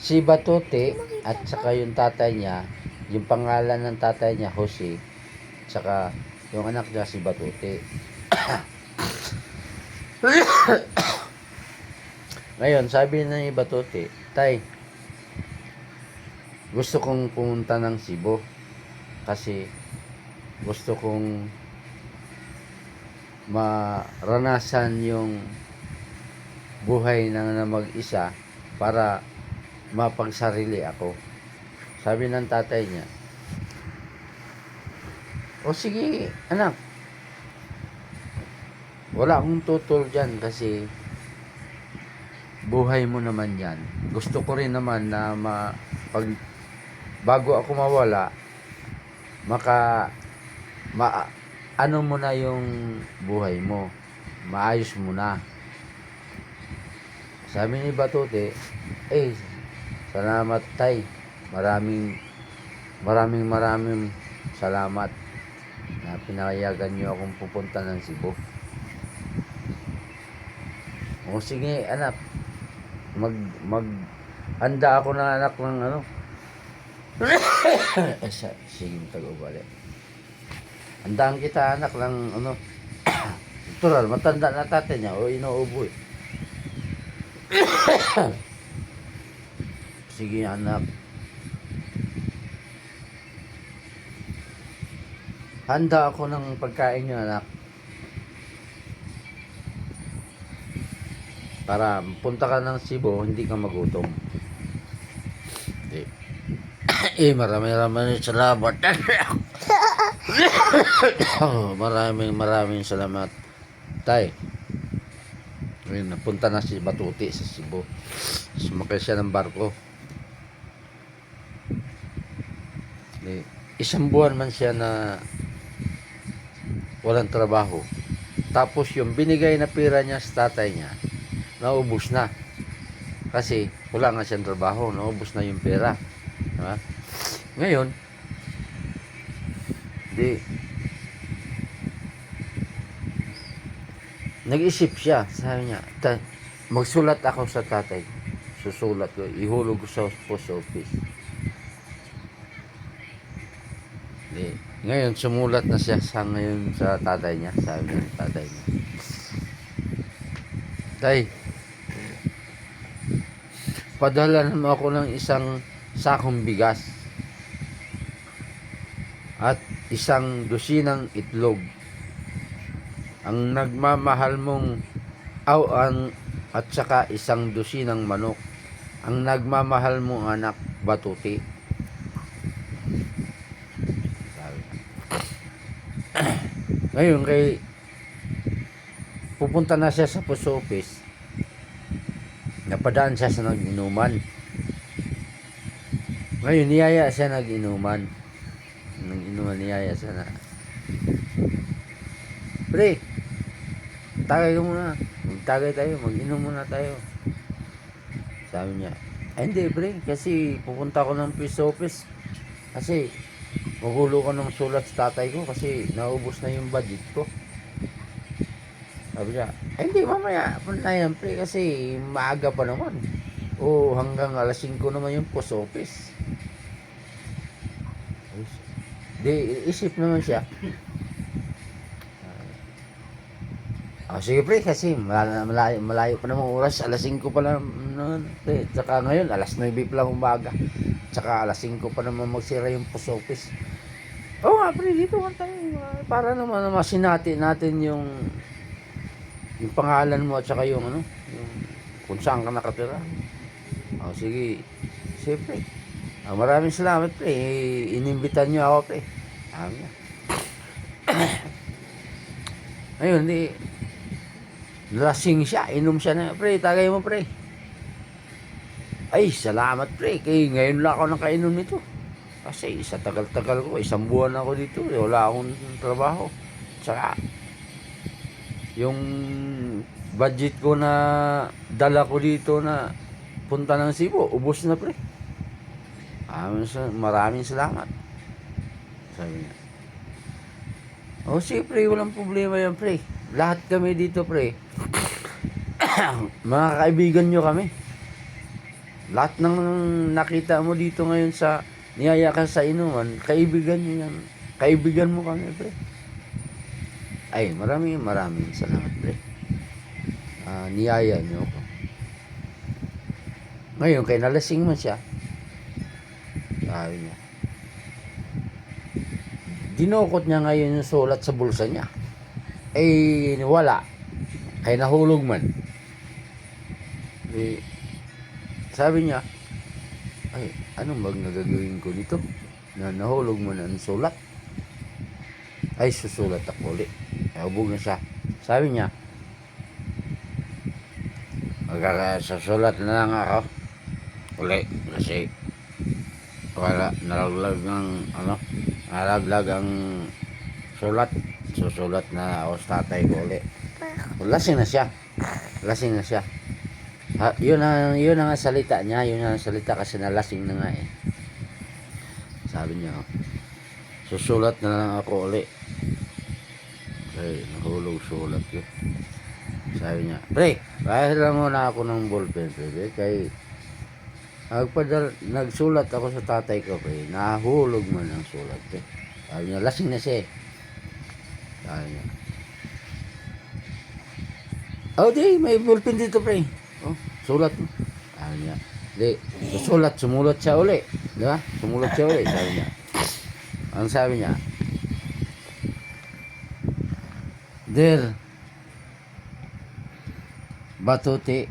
Si Batote at saka yung tatay niya, yung pangalan ng tatay niya, Jose, saka yung anak niya si Batote. Ngayon, sabi na ni Batote, Tay, gusto kong pumunta ng Cebu kasi gusto kong maranasan yung buhay na mag-isa para mapagsarili ako. Sabi ng tatay niya, o sige anak, wala akong tutol dyan kasi buhay mo naman yan. Gusto ko rin naman na bago ako mawala, ano mo na yung buhay mo, maayos mo na. Sabi ni Batote, salamat tay, maraming salamat na pinayagan niyo akong pupunta ng Cebu. O sige anak, handa ako na anak ng ano. Sige tag-ubali. Handaan kita anak ng ano. Natural, matanda na tatay niya o inuubo eh. Sige anak. Handa ako ng pagkain niyo anak. Para punta ka ng Cebu, hindi ka magutom. Maraming salamat. Maraming salamat. Tay. Napunta na si Batuti sa Cebu. Sumakay siya ng barko. Isang buwan man siya na walang trabaho. Tapos yung binigay na pera niya sa tatay niya, naubos na. Kasi wala nga siyang trabaho, naubos na yung pera. Diba? Ngayon, nag-isip siya, sabi niya, magsulat ako sa tatay. Susulat ko, ihulog ko sa post office. Ngayon, sumulat na siya ngayon sa tatay niya. Sabi niya, tatay niya, Tay, padala naman ako ng isang sakong bigas at isang dosinang itlog. Ang nagmamahal mong at saka isang dosinang manok. Ang nagmamahal mong anak, Batuti. Ngayon pupunta na siya sa post office. Napadaan siya sa nag-inuman. Ngayon niyaya siya nag-inuman. Niyaya siya na, pre, tagay muna. Magtagay tayo, mag-inom muna tayo. Sabi niya, hindi pre, kasi pupunta ko ng post office. Kasi magulo ko ng sulat sa tatay ko kasi naubos na yung budget ko. Sabi niya, hindi mamaya punta yan pre kasi maaga pa naman. Hanggang alas 5 naman yung post office. Isip naman siya. Sige pre, kasi malayo pa naman oras. Alas 5 pa lang naman. Tsaka ngayon, alas 9 pa lang umaga. Tsaka alas 5 pa naman magsira yung post office. Nga pre, dito man tayo. Para naman masinati natin yung pangalan mo at saka yung kung saan ka nakatira. Sige. Sige pre. Maraming salamat pre. Inimbitan nyo ako pre. Ayun, lasing siya, inom siya na, pre, tagay mo pre. Salamat pre, ngayon lang ako nakainom nito. Kasi sa tagal-tagal ko, isang buwan ako dito, wala akong trabaho. Saka, yung budget ko na dala ko dito na punta ng Cebu, ubos na pre. Maraming salamat. Sabi niya. Sige pre, walang problema yan pre. Lahat kami dito pre. Mga kaibigan nyo kami. Lahat ng nakita mo dito ngayon sa niyaya ka sa inuman, kaibigan niyo yan. Kaibigan mo kami, pre. Ay, maraming salamat, pre. Niyaya niyo ako. Ngayon, kay nalasing man siya, sabi niya, dinukot niya ngayon yung sulat sa bulsa niya. Eh, wala. Kaya nahulog man. Eh, sabi niya, ay, anong bang nagagawin ko nito? Na nahulog man ang sulat. Ay, susulat ako ulit. Hubog na siya. Sabi niya, magkakasulat na lang ako uli kasi wala, nalaglag ang sulat. Susulat na ako sa tatay ko uli. Lasing na siya. Yun ang salita niya. Yun ang salita kasi nalasing na nga eh. Sabi niya, susulat na lang ako uli. Ay, nahulog sulat yun. Sabi niya, pre, bahil lang muna ako ng ballpen, pre. Kay nagsulat ako sa tatay ko, pre. Nahulog man ang sulat, pre. Sabi niya, lasing na siya eh. Sabi niya, oh, di, may ballpen dito, pre. Oh, sulat mo. Sabi niya, di, sumulat siya uli. Di ba? Sumulat siya uli, sabi niya. Ang sabi niya, Der Batuti,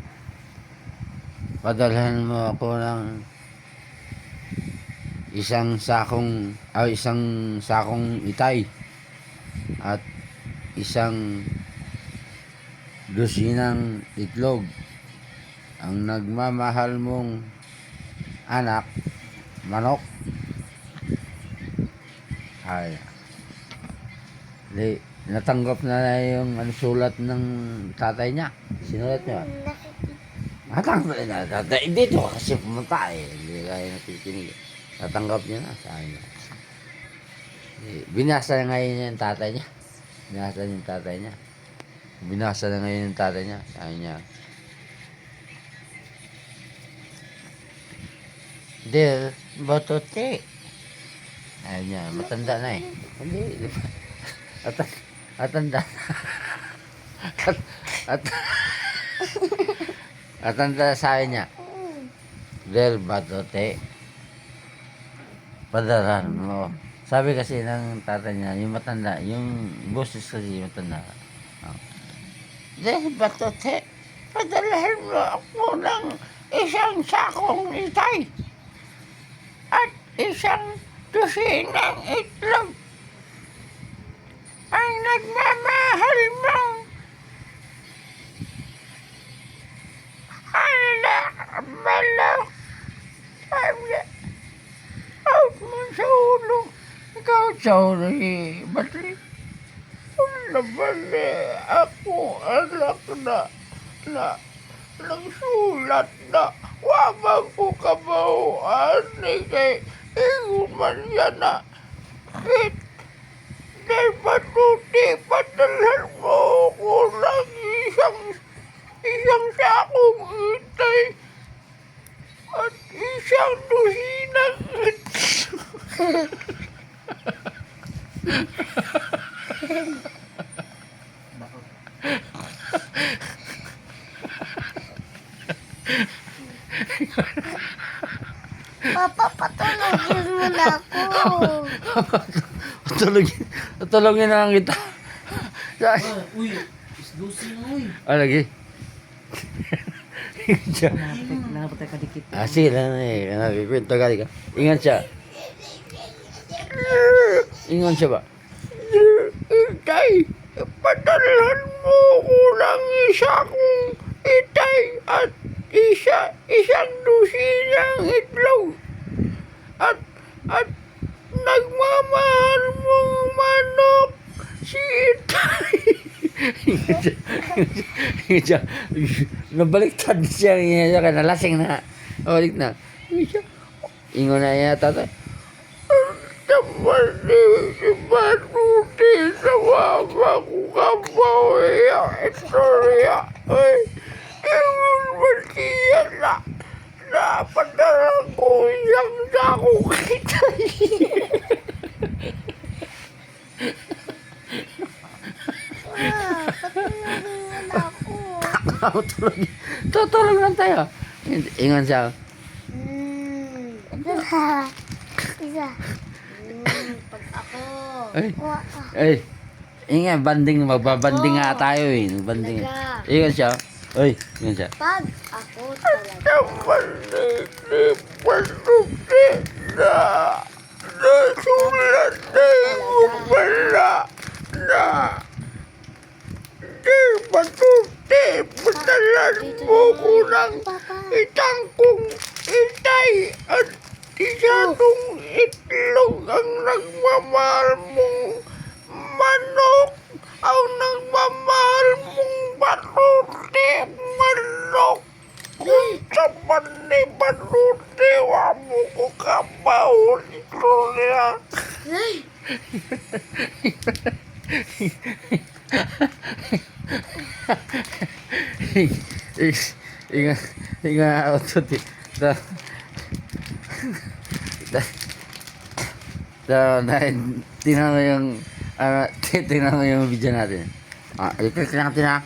padalhan mo ako ng isang sakong itay at isang dosinang itlog. Ang nagmamahal mong anak, manok. Ay, natanggap na yung sulat ng tatay niya. Sinulat niya. Natanggap na tatay. Dito kasi pumunta eh. Hindi kaya nakikinig. Natanggap niya na. Sabi niya. Binasa na ngayon yung tatay niya. Binasa na ngayon yung tatay niya. Sabi niya, Dear Batote. Sabi niya, matanda na eh. Hindi. Atanda. Atanda sa niya. Del Batote. Padaran mo. Sabi kasi ng tatay niya, yung matanda, yung boses kasi yung matanda. Del Batote, padalahan mo ako ng isang sakong itay at isang dosinang itlog. Ang nagmamahal mong anak, malak, out mo sa ulo. Ikaw, sorry, batli. Wala bali, ako anak na nagsulat na wabang ko kabawaan kay iguman yan na Del Batuti, padalhan mo ako ng isang sakong itay at isang dosinang Papa, patulogin mo na ako. Tutulogin na lang kita. Uy, isdusin mo, uy. Lagi. Nakapatay ka dikit. Sige lang eh. Nagkikwento ka. Ingat siya. Ingat siya ba? Itay, padalhan mo ko ng isang itay at isang dosinang itlog. At nagmamahal mong manok si itay. Nabaliktad siya. Nalasing na. Balik na. Ingon na niya tatay. Si Batuti sa mama ko kabaw ang istorya. Ingon ba siya na Napadala ko isang dako kita. Patulogin mo na ako. Tutulog lang tayo. Ingon siya. Isa. Isa. Pag ako. Ay, Kuha ka. ay. Ingan, banding. Magbabanding nga tayo eh. Banding. Talaga. Ingon siya. Ay, ingon siya. Pag ako talaga. Nasulat na yung bala na di matuti. Padalan mo ko ng itang kong itay at isadong itlog ang nagmamahal mong manok. Ang nagmamahal mong batuti manok. Kung sa mani batuti, wa mo ko kabaon ito niya. Inga auto ti da tingnan mo yung tingnan mo yung video natin. Ah, i-click lang natin ha.